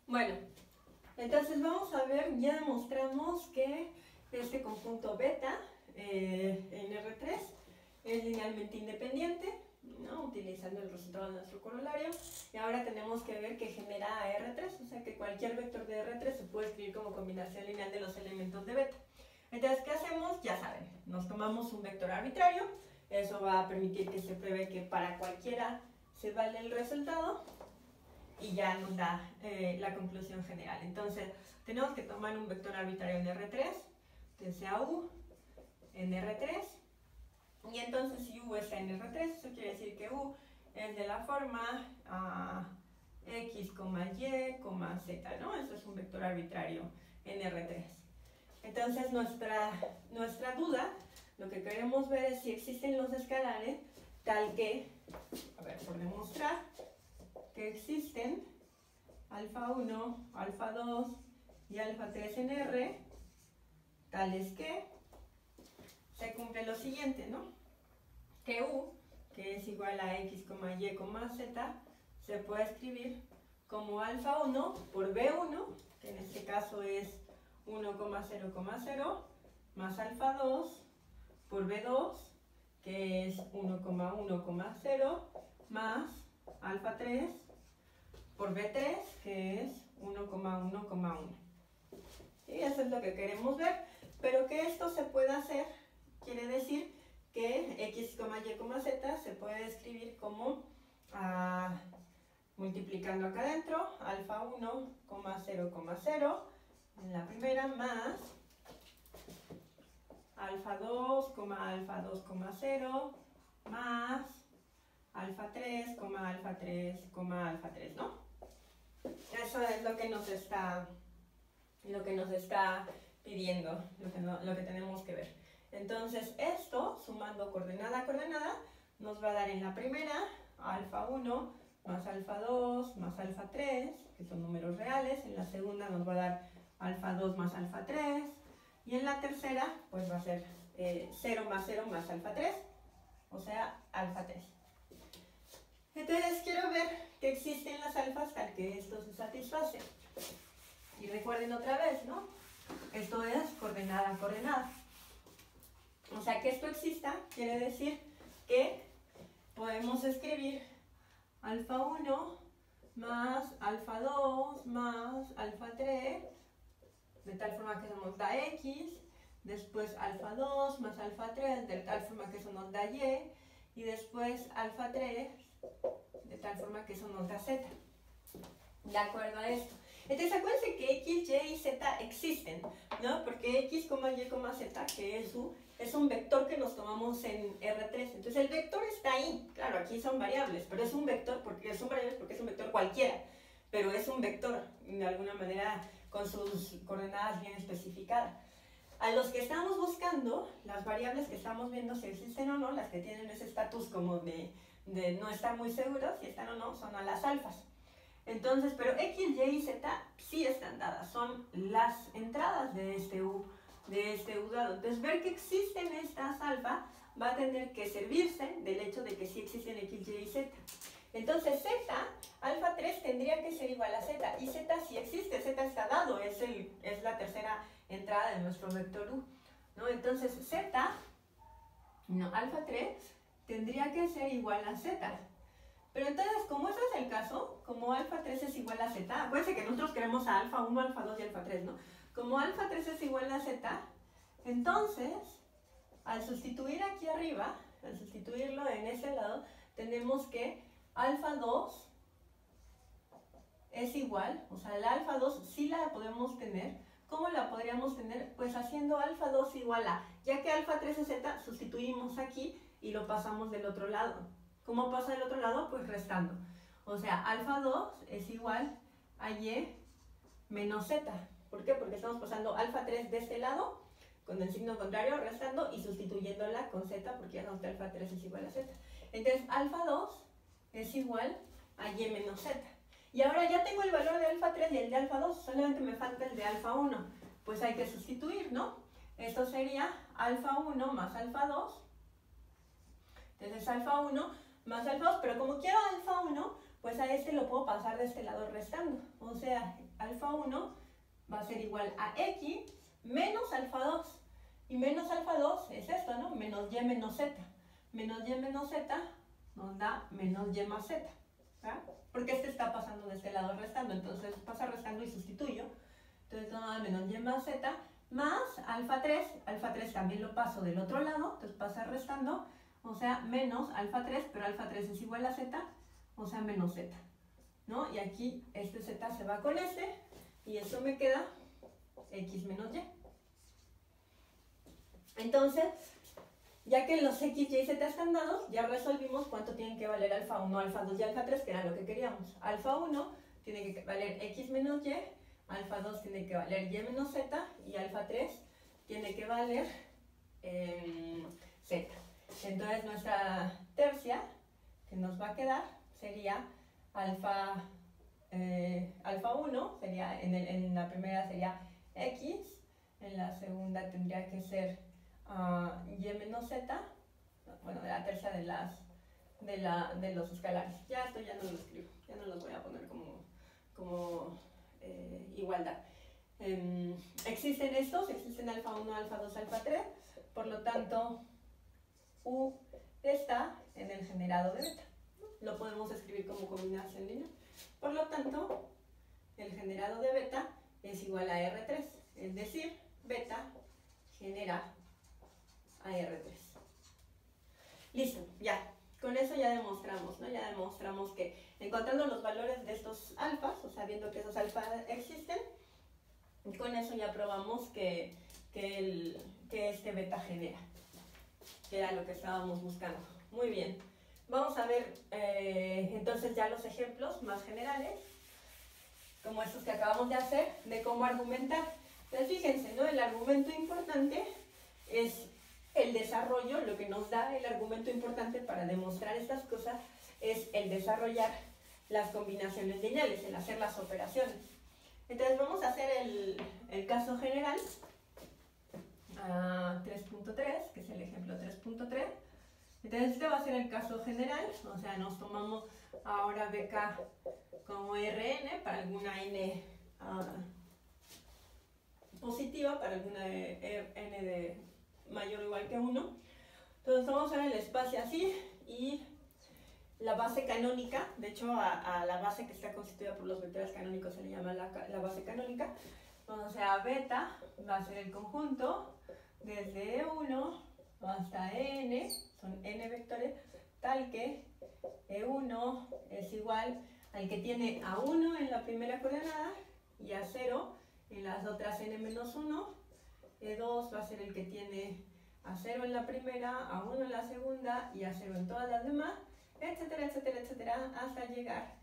Bueno, entonces vamos a ver, ya demostramos que este conjunto beta en R3 es linealmente independiente, ¿no? Utilizando el resultado de nuestro corolario. Y ahora tenemos que ver que genera R3, o sea que cualquier vector de R3 se puede escribir como combinación lineal de los elementos de beta. Entonces, ¿qué hacemos? Ya saben, nos tomamos un vector arbitrario, eso va a permitir que se pruebe que para cualquiera se vale el resultado y ya nos da la conclusión general. Entonces, tenemos que tomar un vector arbitrario en R3, que sea U en R3, y entonces si U está en R3, eso quiere decir que U es de la forma X, Y, Z, ¿no? Eso es un vector arbitrario en R3. Entonces, nuestra duda, lo que queremos ver es si existen los escalares tal que, a ver, por demostrar que existen alfa 1, alfa 2 y alfa 3 en R, tales que se cumple lo siguiente, ¿no? Que U, que es igual a X, Y, Z, se puede escribir como alfa 1 por B1, que en este caso es 1,0,0, más alfa 2 por B2, que es 1,1,0, más alfa 3 por B3, que es 1,1,1. Y eso es lo que queremos ver, pero que esto se pueda hacer, quiere decir que X, Y, Z se puede escribir como, multiplicando acá adentro, alfa 1, 0,0, en la primera, más alfa 2, alfa 2, 0, más alfa 3, alfa 3, alfa 3, ¿no? Eso es lo que nos está pidiendo, lo que tenemos que ver. Entonces, esto, sumando coordenada a coordenada, nos va a dar en la primera alfa 1 más alfa 2 más alfa 3, que son números reales. En la segunda nos va a dar alfa 2 más alfa 3. Y en la tercera, pues va a ser 0 más alfa 3, o sea, alfa 3. Entonces, quiero ver que existen las alfas tal que esto se satisface. Y recuerden otra vez, ¿no? Esto es coordenada a coordenada. O sea, que esto exista quiere decir que podemos escribir alfa 1 más alfa 2 más alfa 3, de tal forma que eso nos da X, después alfa 2 más alfa 3, de tal forma que eso nos da Y, y después alfa 3, de tal forma que eso nos da Z. De acuerdo a esto. Entonces acuérdense que X, Y y Z existen, ¿no? Porque X, Y, Z, que es U, es un vector que nos tomamos en R3. Entonces el vector está ahí. Claro, aquí son variables, pero es un vector porque son variables porque es un vector cualquiera. Pero es un vector, de alguna manera, con sus coordenadas bien especificadas. A los que estamos buscando, las variables que estamos viendo si existen o no, las que tienen ese estatus como de no estar muy seguros si están o no, son a las alfas. Entonces, pero X, Y y Z sí están dadas, son las entradas de este U dado. Entonces, ver que existen estas alfa va a tener que servirse del hecho de que sí existen X, Y y Z. Entonces, Z, alfa 3 tendría que ser igual a Z, y Z sí existe, Z está dado, es la tercera entrada de nuestro vector U, ¿no? Entonces, alfa 3 tendría que ser igual a Z. Pero entonces, como ese es el caso, como alfa 3 es igual a Z, acuérdense que nosotros queremos a alfa 1, alfa 2 y alfa 3, ¿no? Como alfa 3 es igual a Z, entonces, al sustituir aquí arriba, al sustituirlo en ese lado, tenemos que alfa 2 es igual, o sea, la alfa 2 sí la podemos tener. ¿Cómo la podríamos tener? Pues haciendo alfa 2 igual a, ya que alfa 3 es Z, sustituimos aquí y lo pasamos del otro lado. ¿Cómo pasa del otro lado? Pues restando. O sea, alfa 2 es igual a Y menos Z. ¿Por qué? Porque estamos pasando alfa 3 de este lado, con el signo contrario, restando y sustituyéndola con Z, porque ya sabemos que alfa 3 es igual a Z. Entonces, alfa 2 es igual a Y menos Z. Y ahora ya tengo el valor de alfa 3 y el de alfa 2, solamente me falta el de alfa 1. Pues hay que sustituir, ¿no? Esto sería alfa 1 más alfa 2. Entonces, alfa 1 más alfa 2, pero como quiero alfa 1, pues a este lo puedo pasar de este lado restando. O sea, alfa 1 va a ser igual a x menos alfa 2. Y menos alfa 2 es esto, ¿no? Menos y menos z. Menos y menos z nos da menos y más z. ¿Verdad? Porque este está pasando de este lado restando. Entonces pasa restando y sustituyo. Entonces nos da menos y más z más alfa 3. Alfa 3 también lo paso del otro lado. Entonces pasa restando. O sea, menos alfa 3, pero alfa 3 es igual a z. O sea, menos z. ¿No? Y aquí este z se va con este. Y eso me queda x menos y. Entonces, ya que los x, y, z están dados, ya resolvimos cuánto tienen que valer alfa 1, alfa 2 y alfa 3, que era lo que queríamos. Alfa 1 tiene que valer x menos y, alfa 2 tiene que valer y menos z, y alfa 3 tiene que valer z. Entonces, nuestra tercia que nos va a quedar sería alfa 1, sería, en la primera sería x, en la segunda tendría que ser y menos z, bueno, de la tercia de los escalares. Ya esto ya no lo escribo, ya no los voy a poner como igualdad. Existen estos, existen alfa 1, alfa 2, alfa 3, por lo tanto U está en el generado de beta. Lo podemos escribir como combinación lineal. Por lo tanto, el generado de beta es igual a R3, es decir, beta genera a R3. Listo, ya. Con eso ya demostramos, ¿no? Ya demostramos que encontrando los valores de estos alfas, o sea, viendo que esos alfas existen, con eso ya probamos que este beta genera, que era lo que estábamos buscando. Muy bien. Vamos a ver entonces ya los ejemplos más generales, como estos que acabamos de hacer, de cómo argumentar. Entonces fíjense, ¿no? El argumento importante es el desarrollo, lo que nos da el argumento importante para demostrar estas cosas es el desarrollar las combinaciones lineales, el hacer las operaciones. Entonces vamos a hacer el caso general, 3.3, que es el ejemplo 3.3. Entonces este va a ser el caso general, o sea, nos tomamos ahora BK como Rn para alguna n positiva, para alguna n de mayor o igual que 1. Entonces vamos a ver el espacio así y la base canónica. De hecho a la base que está constituida por los vectores canónicos se le llama la base canónica. O sea, beta va a ser el conjunto desde E1 hasta n, son n vectores, tal que E1 es igual al que tiene a 1 en la primera coordenada y a 0 en las otras n-1. E2 va a ser el que tiene a 0 en la primera, a 1 en la segunda y a 0 en todas las demás, etcétera, etcétera, etcétera, hasta llegar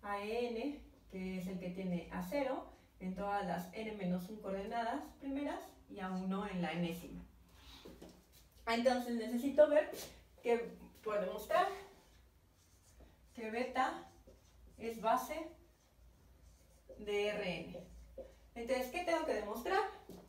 a En, que es el que tiene a 0 en todas las n-1 coordenadas primeras y a 1 en la enésima. Entonces necesito ver que puedo demostrar que beta es base de Rn. Entonces, ¿qué tengo que demostrar?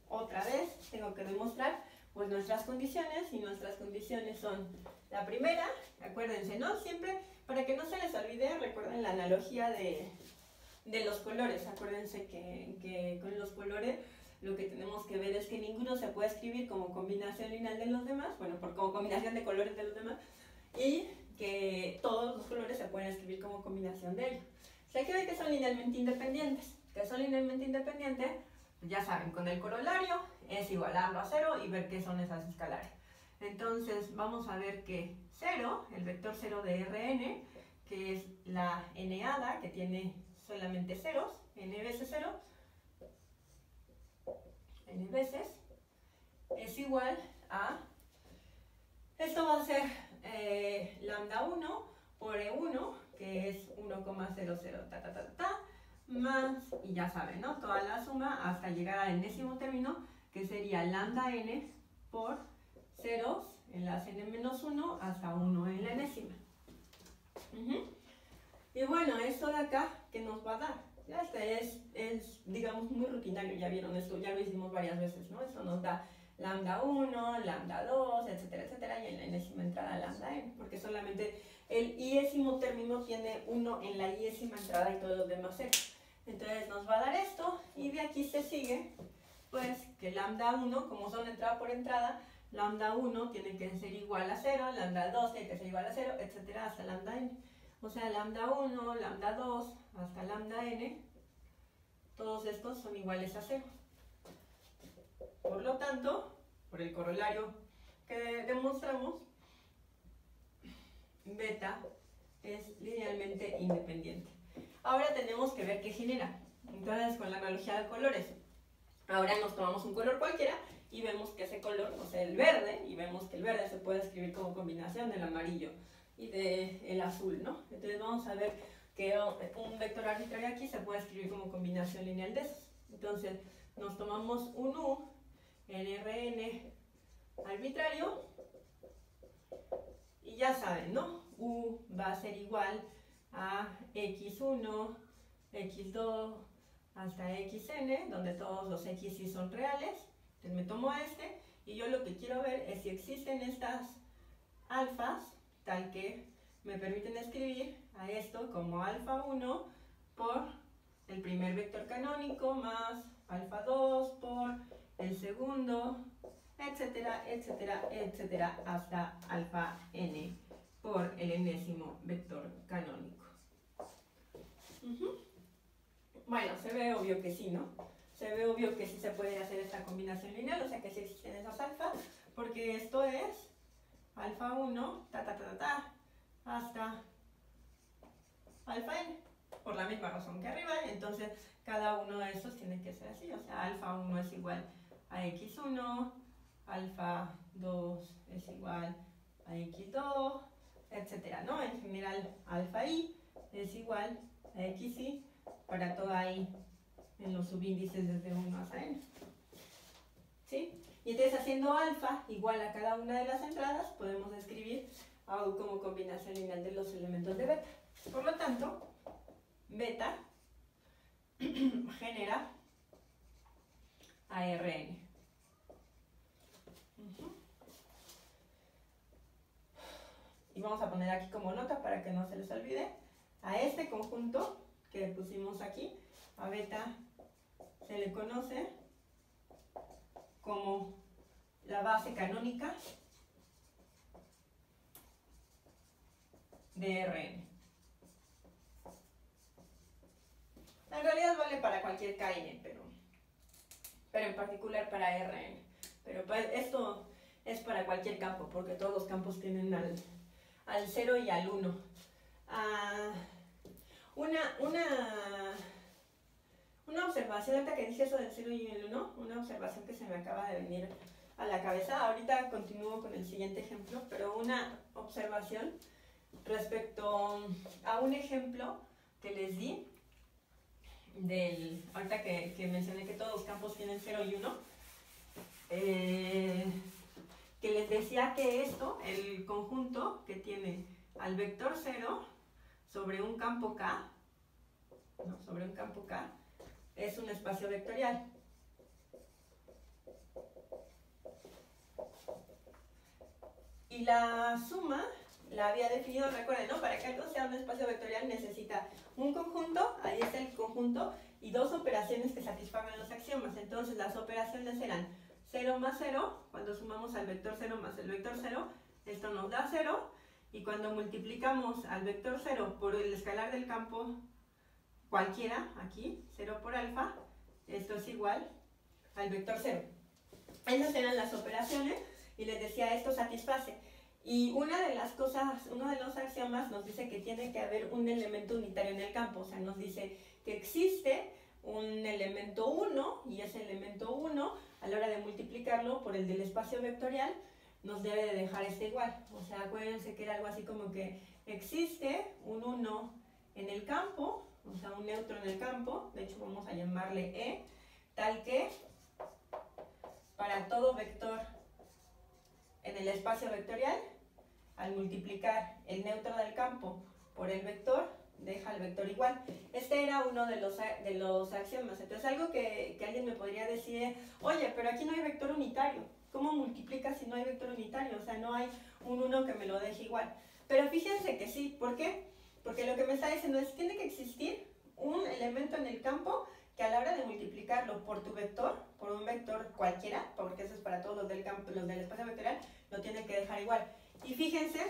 Otra vez tengo que demostrar pues nuestras condiciones, y nuestras condiciones son la primera, acuérdense, ¿no? Siempre, para que no se les olvide, recuerden la analogía de los colores. Acuérdense que con los colores lo que tenemos que ver es que ninguno se puede escribir como combinación lineal de los demás, bueno, como combinación de colores de los demás, y que todos los colores se pueden escribir como combinación de ellos. O sea, hay que ver que son linealmente independientes. Que son linealmente independientes, pues ya saben, con el corolario es igualarlo a 0 y ver qué son esas escalares. Entonces vamos a ver que 0, el vector 0 de Rn, que es la n-ada, que tiene solamente ceros, n veces 0, n veces, es igual a, esto va a ser lambda 1 por E1, que es 1,00 ta, ta, ta, ta, más, y ya saben, ¿no? Toda la suma hasta llegar al enésimo término, que sería lambda n por ceros en las n-1 hasta 1 en la enésima. Y bueno, esto de acá, ¿qué nos va a dar? Ya este es, digamos, muy rutinario, ya vieron esto, ya lo hicimos varias veces, ¿no? Esto nos da lambda 1, lambda 2, etcétera, etcétera, y en la enésima entrada lambda n, porque solamente el iésimo término tiene 1 en la iésima entrada y todos los demás 0. Entonces nos va a dar esto y de aquí se sigue pues que lambda 1, como son entrada por entrada, lambda 1 tiene que ser igual a 0, lambda 2 tiene que ser igual a 0, etcétera, hasta lambda n. O sea, lambda 1, lambda 2, hasta lambda n, todos estos son iguales a 0. Por lo tanto, por el corolario que demostramos, beta es linealmente independiente. Ahora tenemos que ver qué genera. Entonces, con la analogía de colores, ahora nos tomamos un color cualquiera y vemos que ese color, o sea, el verde, y vemos que el verde se puede escribir como combinación del amarillo y del azul, ¿no? Entonces vamos a ver que un vector arbitrario aquí se puede escribir como combinación lineal de esos. Entonces nos tomamos un U en Rn arbitrario y ya saben, ¿no? U va a ser igual a x1, x2 hasta xn, donde todos los x sí son reales. Entonces me tomo este y yo lo que quiero ver es si existen estas alfas tal que me permiten escribir a esto como alfa 1 por el primer vector canónico más alfa 2 por el segundo, etcétera, etcétera, etcétera, hasta alfa n por el enésimo vector canónico. Bueno, se ve obvio que sí, ¿no? Se ve obvio que sí se puede hacer esta combinación lineal, o sea que sí existen esas alfas, porque esto es alfa 1, hasta alfa n, por la misma razón que arriba. Entonces cada uno de estos tiene que ser así, o sea, alfa 1 es igual a x1, alfa 2 es igual a x2, etcétera, ¿no? En general, alfa i es igual a xi para toda i en los subíndices desde 1 hasta n. ¿Sí? Y entonces haciendo alfa igual a cada una de las entradas, podemos escribir a U como combinación lineal de los elementos de beta. Por lo tanto, beta genera ARN. Y vamos a poner aquí como nota para que no se les olvide, a este conjunto que pusimos aquí, a beta se le conoce como la base canónica de Rn. En realidad vale para cualquier KN, pero en particular para Rn. Pero pues esto es para cualquier campo, porque todos los campos tienen al 0 y al 1. Una observación, ahorita que dije eso del 0 y el 1, una observación que se me acaba de venir a la cabeza. Ahorita continúo con el siguiente ejemplo, pero una observación respecto a un ejemplo que les di ahorita que mencioné que todos los campos tienen 0 y 1, que les decía que esto, el conjunto que tiene al vector 0 sobre un campo K, es un espacio vectorial. Y la suma la había definido, recuerden, ¿no? Para que algo sea un espacio vectorial necesita un conjunto, ahí está el conjunto, y dos operaciones que satisfagan los axiomas. Entonces las operaciones eran 0 más 0, cuando sumamos al vector 0 más el vector 0, esto nos da 0, y cuando multiplicamos al vector 0 por el escalar del campo cualquiera, aquí, 0 por alfa, esto es igual al vector 0. Esas eran las operaciones, y les decía, esto satisface. Y una de las cosas, uno de los axiomas nos dice que tiene que haber un elemento unitario en el campo, o sea, nos dice que existe un elemento 1, y ese elemento 1, a la hora de multiplicarlo por el del espacio vectorial, nos debe de dejar este igual. O sea, acuérdense que era algo así como que existe un 1 en el campo, o sea, un neutro en el campo, de hecho vamos a llamarle E, tal que para todo vector en el espacio vectorial, al multiplicar el neutro del campo por el vector, deja el vector igual. Este era uno de los axiomas. Entonces algo que alguien me podría decir, oye, pero aquí no hay vector unitario. ¿Cómo multiplicas si no hay vector unitario? O sea, no hay un 1 que me lo deje igual. Pero fíjense que sí, ¿por qué? Porque lo que me está diciendo es, tiene que existir un elemento en el campo que a la hora de multiplicarlo por tu vector, por un vector cualquiera, porque eso es para todos los del campo, los del espacio vectorial, lo tiene que dejar igual. Y fíjense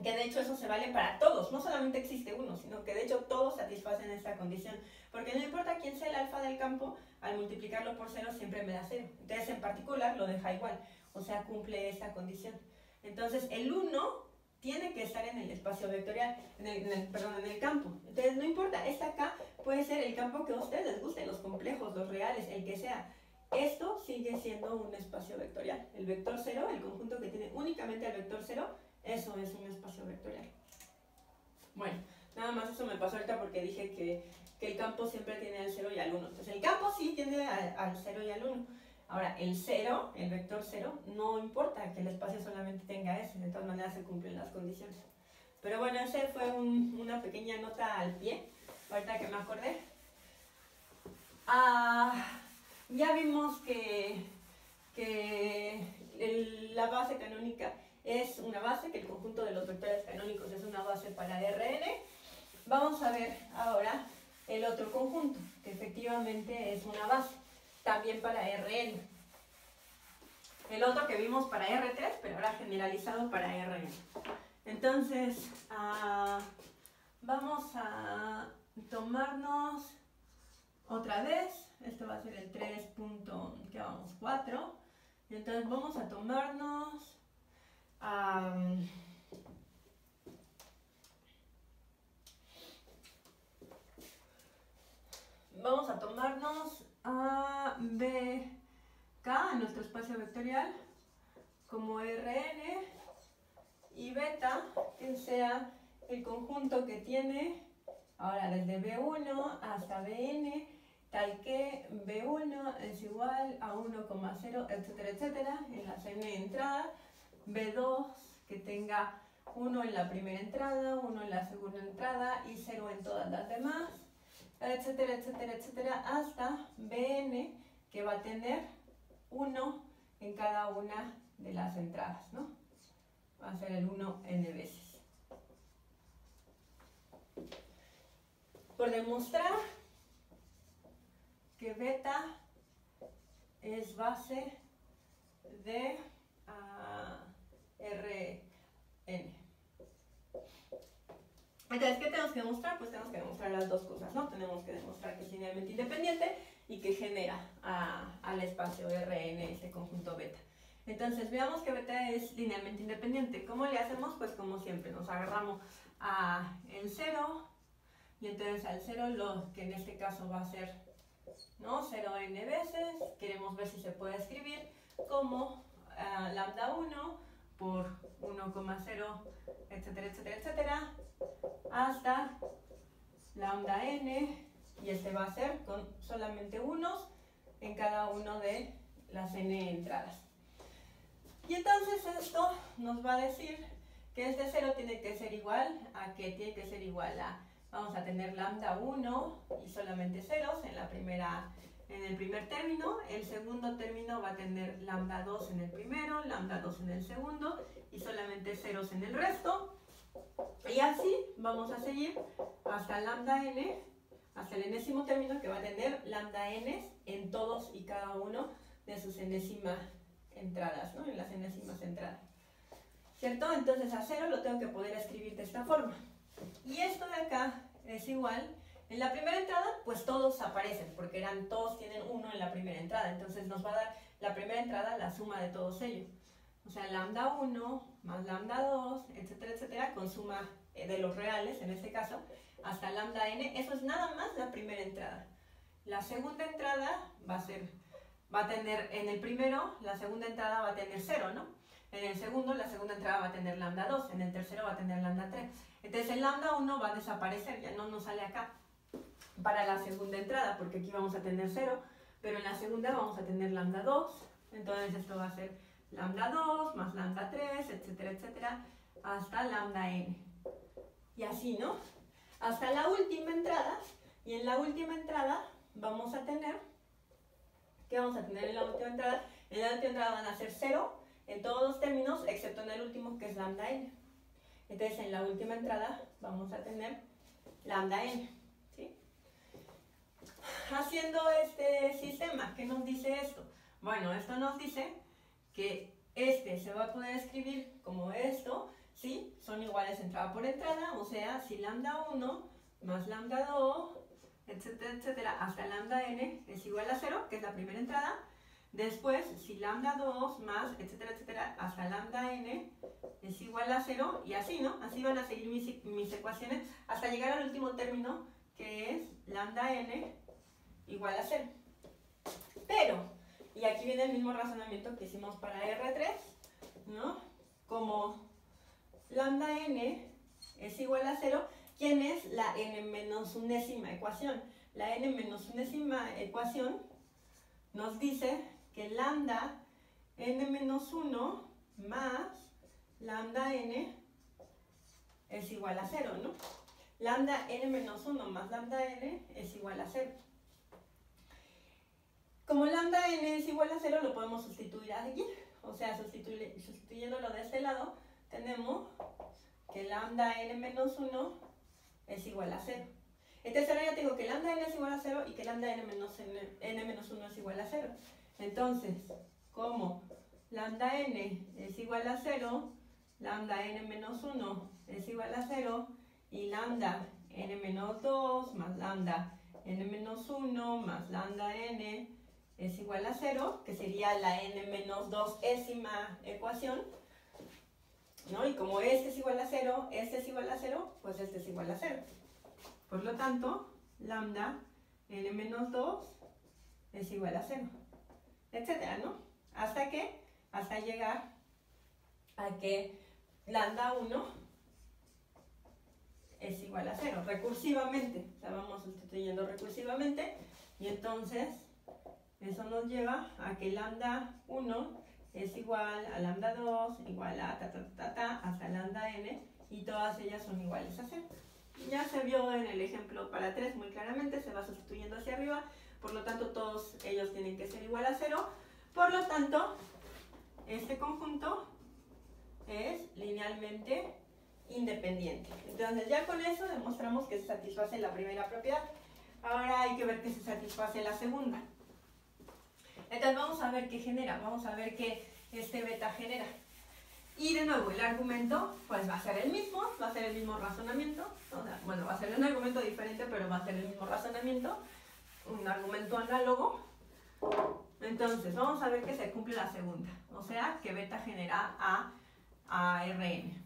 que de hecho eso se vale para todos, no solamente existe uno, sino que de hecho todos satisfacen esta condición, porque no importa quién sea el alfa del campo, al multiplicarlo por 0 siempre me da 0, entonces en particular lo deja igual, o sea cumple esta condición. Entonces el 1 tiene que estar en el espacio vectorial, en el campo, entonces no importa, esta acá puede ser el campo que a ustedes les guste, los complejos, los reales, el que sea. Esto sigue siendo un espacio vectorial, el vector 0, el conjunto que tiene únicamente el vector 0, eso es un espacio vectorial. Bueno, nada más eso me pasó ahorita porque dije que el campo siempre tiene al 0 y al 1. Entonces el campo sí tiene al 0 y al 1. Ahora, el 0, el vector 0, no importa que el espacio solamente tenga eso. De todas maneras se cumplen las condiciones. Pero bueno, ese fue una pequeña nota al pie, ahorita que me acordé. Ya vimos que la base canónica es una base, que el conjunto de los vectores canónicos es una base para Rn. Vamos a ver ahora el otro conjunto, que efectivamente es una base, también para Rn. El otro que vimos para R3, pero ahora generalizado para Rn. Entonces, vamos a tomarnos otra vez, esto va a ser el 3.4, y entonces vamos a tomarnos a BK, nuestro espacio vectorial, como Rn, y beta, que sea el conjunto que tiene, ahora desde B1 hasta Bn, tal que B1 es igual a 1,0, etcétera, etcétera, en la n entrada, B2 que tenga 1 en la primera entrada, 1 en la segunda entrada y 0 en todas las demás, etcétera, etcétera, etcétera, hasta Bn que va a tener 1 en cada una de las entradas, ¿no? Va a ser el 1 n veces. Por demostrar que beta es base de Rn. Entonces, ¿qué tenemos que demostrar? Pues tenemos que demostrar las dos cosas, ¿no? Tenemos que demostrar que es linealmente independiente y que genera al espacio Rn este conjunto beta. Entonces, veamos que beta es linealmente independiente. ¿Cómo le hacemos? Pues como siempre, nos agarramos el 0, y entonces al 0, lo que en este caso va a ser, ¿no? 0n veces, queremos ver si se puede escribir como lambda 1 por 1,0, etcétera, etcétera, etcétera, hasta lambda n, y este va a ser con solamente unos en cada uno de las n entradas. Y entonces esto nos va a decir que este 0 tiene que ser igual a que tiene que ser igual a, vamos a tener lambda 1 y solamente ceros en el primer término, el segundo término va a tener lambda 2 en el primero, lambda 2 en el segundo y solamente ceros en el resto. Y así vamos a seguir hasta lambda n, hasta el enésimo término, que va a tener lambda n en todos y cada uno de sus enésimas entradas, ¿no? En las enésimas entradas. ¿Cierto? Entonces a 0 lo tengo que poder escribir de esta forma. Y esto de acá es igual. En la primera entrada, pues todos aparecen, porque todos tienen 1 en la primera entrada. Entonces nos va a dar la primera entrada la suma de todos ellos. O sea, lambda 1 más lambda 2, etcétera, etcétera, con suma de los reales, en este caso, hasta lambda n. Eso es nada más la primera entrada. La segunda entrada va a tener, en el primero, la segunda entrada va a tener 0, ¿no? En el segundo, la segunda entrada va a tener lambda 2. En el tercero va a tener lambda 3. Entonces el lambda 1 va a desaparecer, ya no nos sale acá para la segunda entrada, porque aquí vamos a tener 0, pero en la segunda vamos a tener lambda 2. Entonces esto va a ser lambda 2 más lambda 3, etcétera, etcétera, hasta lambda n. Y así, ¿no? Hasta la última entrada. Y en la última entrada vamos a tener, ¿qué vamos a tener en la última entrada? En la última entrada van a ser 0 en todos los términos, excepto en el último, que es lambda n. Entonces en la última entrada vamos a tener lambda n, ¿sí? Haciendo este sistema, ¿qué nos dice esto? Bueno, esto nos dice que este se va a poder escribir como esto, ¿sí? Son iguales entrada por entrada, o sea, si lambda 1 más lambda 2, etcétera, etcétera, hasta lambda n es igual a 0, que es la primera entrada. Después, si lambda 2 más, etcétera, etcétera, hasta lambda n es igual a 0, y así, ¿no? Así van a seguir mis ecuaciones hasta llegar al último término, que es lambda n igual a 0. Pero, y aquí viene el mismo razonamiento que hicimos para R3, ¿no? Como lambda n es igual a 0, ¿quién es la n menos unésima ecuación? La n menos unésima ecuación nos dice que lambda n menos 1 más lambda n es igual a 0, ¿no? Lambda n menos 1 más lambda n es igual a 0. Como lambda n es igual a 0, lo podemos sustituir aquí. O sea, sustituyéndolo de este lado, tenemos que lambda n menos 1 es igual a 0. Entonces ahora ya tengo que lambda n es igual a 0 y que lambda n menos 1 es igual a 0. Entonces, como lambda n es igual a 0, lambda n menos 1 es igual a 0, y lambda n menos 2 más lambda n menos 1 más lambda n es igual a 0, que sería la n menos 2ª ecuación, ¿no? Y como este es igual a 0, este es igual a 0, pues este es igual a 0. Por lo tanto, lambda n menos 2 es igual a 0, etcétera, ¿no? ¿Hasta qué? Hasta llegar a que lambda 1 es igual a 0, recursivamente. O sea, vamos sustituyendo recursivamente, y entonces eso nos lleva a que lambda 1 es igual a lambda 2, igual a hasta lambda n, y todas ellas son iguales a 0. Ya se vio en el ejemplo para 3 muy claramente, se va sustituyendo hacia arriba, por lo tanto todos ellos tienen que ser igual a 0, por lo tanto este conjunto es linealmente independiente. Entonces ya con eso demostramos que se satisface la primera propiedad. Ahora hay que ver que se satisface la segunda. Entonces vamos a ver qué genera, vamos a ver qué este beta genera. Y de nuevo, el argumento pues va a ser el mismo, va a ser el mismo razonamiento. O sea, bueno, va a ser un argumento diferente, pero va a ser el mismo razonamiento, un argumento análogo. Entonces, vamos a ver que se cumple la segunda, o sea, que beta genera a Rn.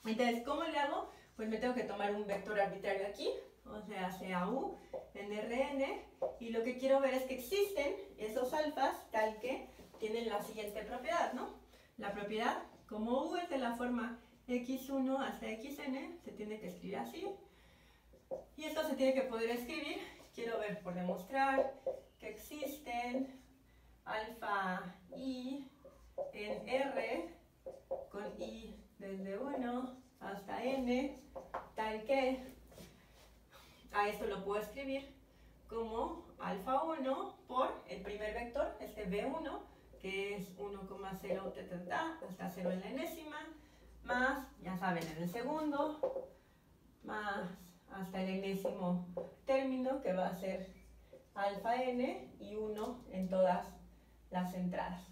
Entonces, ¿cómo le hago? Pues me tengo que tomar un vector arbitrario aquí, o sea, sea u en Rn, y lo que quiero ver es que existen esos alfas tal que tienen la siguiente propiedad, ¿no? La propiedad, como u es de la forma x1 hasta xn, se tiene que escribir así, y esto se tiene que poder escribir. Quiero ver por demostrar que existen alfa i en R con i desde 1 hasta n, tal que a esto lo puedo escribir como alfa 1 por el primer vector, este b1, que es 1,0 hasta 0 en la enésima, más, ya saben, en el segundo, más hasta el enésimo término, que va a ser alfa n, y 1 en todas las entradas,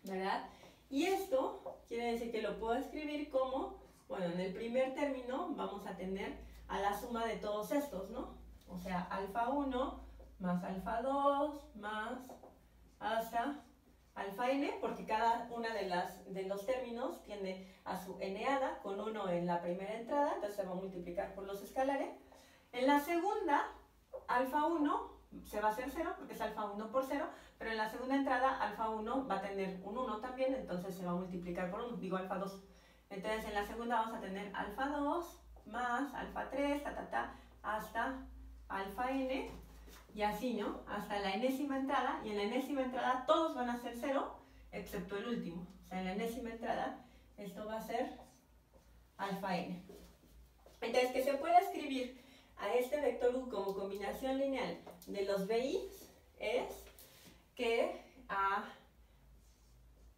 ¿verdad? Y esto quiere decir que lo puedo escribir como, bueno, en el primer término vamos a tener a la suma de todos estos, ¿no? O sea, alfa 1 más alfa 2 más hasta alfa n, porque cada una de los términos tiene a su n-ada con 1 en la primera entrada, entonces se va a multiplicar por los escalares. En la segunda, alfa 1 se va a hacer 0, porque es alfa 1 por 0, pero en la segunda entrada, alfa 1 va a tener un 1 también, entonces se va a multiplicar por 1, digo alfa 2. Entonces en la segunda vamos a tener alfa 2 más alfa 3, hasta alfa n, y así, ¿no? Hasta la enésima entrada, y en la enésima entrada todos van a ser 0, excepto el último. O sea, en la enésima entrada esto va a ser alfa n. Entonces, que se pueda escribir a este vector u como combinación lineal de los BIs es que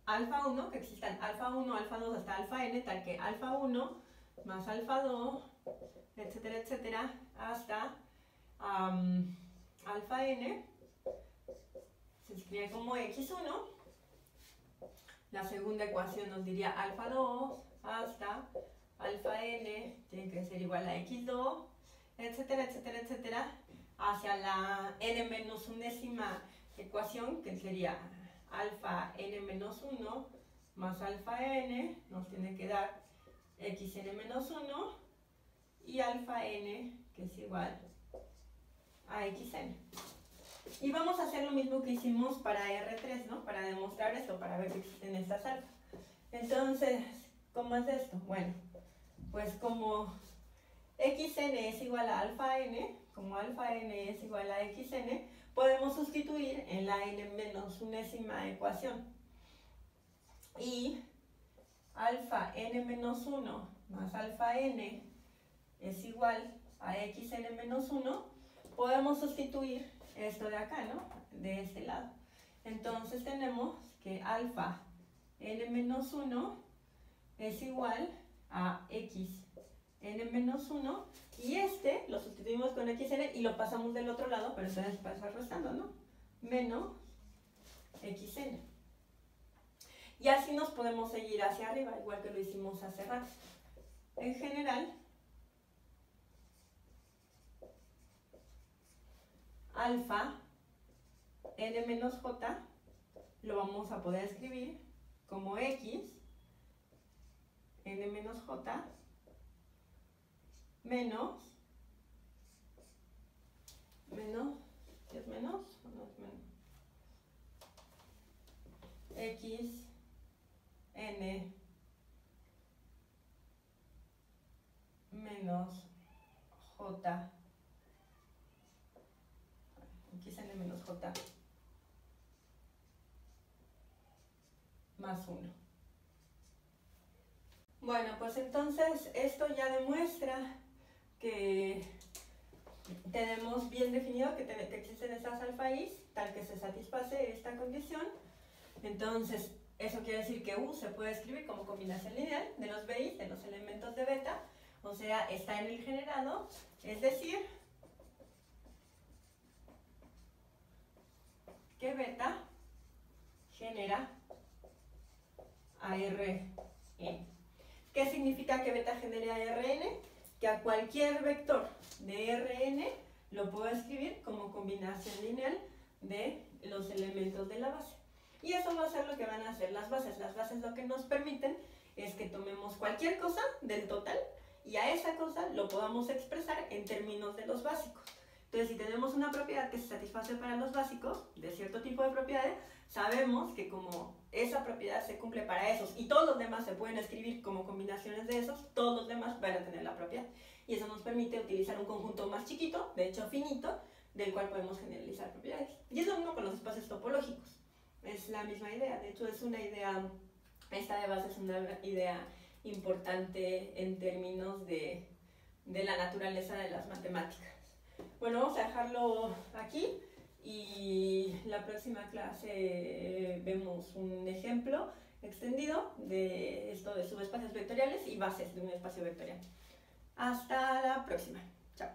alfa 1, que existan alfa 1, alfa 2 hasta alfa n, tal que alfa 1 más alfa 2, etcétera, etcétera, hasta alfa n, se escribe como x1. La segunda ecuación nos diría alfa 2 hasta alfa n, tiene que ser igual a x2, etcétera, etcétera, etcétera, hacia la n menos unésima ecuación, que sería alfa n menos 1 más alfa n, nos tiene que dar xn menos 1 y alfa n, que es igual a xn. Y vamos a hacer lo mismo que hicimos para R3, ¿no? Para demostrar esto, para ver que existen estas alfas. Entonces, ¿cómo es esto? Bueno, pues como xn es igual a alfa n, como alfa n es igual a xn, podemos sustituir en la n menos unésima ecuación. Y alfa n menos 1 más alfa n es igual a xn menos 1, podemos sustituir esto de acá, ¿no? De este lado. Entonces tenemos que alfa n menos 1 es igual a x n menos 1, y este lo sustituimos con xn y lo pasamos del otro lado, pero entonces pasa restando, ¿no? Menos xn. Y así nos podemos seguir hacia arriba, igual que lo hicimos hace rato. En general, alfa n menos j lo vamos a poder escribir como x n menos j menos, ¿qué es menos? No es menos. X n menos j, xn menos j más 1. Bueno, pues entonces esto ya demuestra que tenemos bien definido que existen estas alfa i's, tal que se satisface esta condición. Entonces, eso quiere decir que U se puede escribir como combinación lineal de los BI's, de los elementos de beta, o sea, está en el generado, es decir, que beta genera a Rn. ¿Qué significa que beta genere a Rn? Que a cualquier vector de Rn lo puedo escribir como combinación lineal de los elementos de la base. Y eso va a ser lo que van a hacer las bases. Las bases lo que nos permiten es que tomemos cualquier cosa del total y a esa cosa lo podamos expresar en términos de los básicos. Entonces, si tenemos una propiedad que se satisface para los básicos, de cierto tipo de propiedades, sabemos que como esa propiedad se cumple para esos y todos los demás se pueden escribir como combinaciones de esos, todos los demás van a tener la propiedad. Y eso nos permite utilizar un conjunto más chiquito, de hecho finito, del cual podemos generalizar propiedades. Y es lo mismo con los espacios topológicos. Es la misma idea, de hecho es una idea, esta de base es una idea importante en términos de la naturaleza de las matemáticas. Bueno, vamos a dejarlo aquí y la próxima clase vemos un ejemplo extendido de esto de subespacios vectoriales y bases de un espacio vectorial. Hasta la próxima. Chao.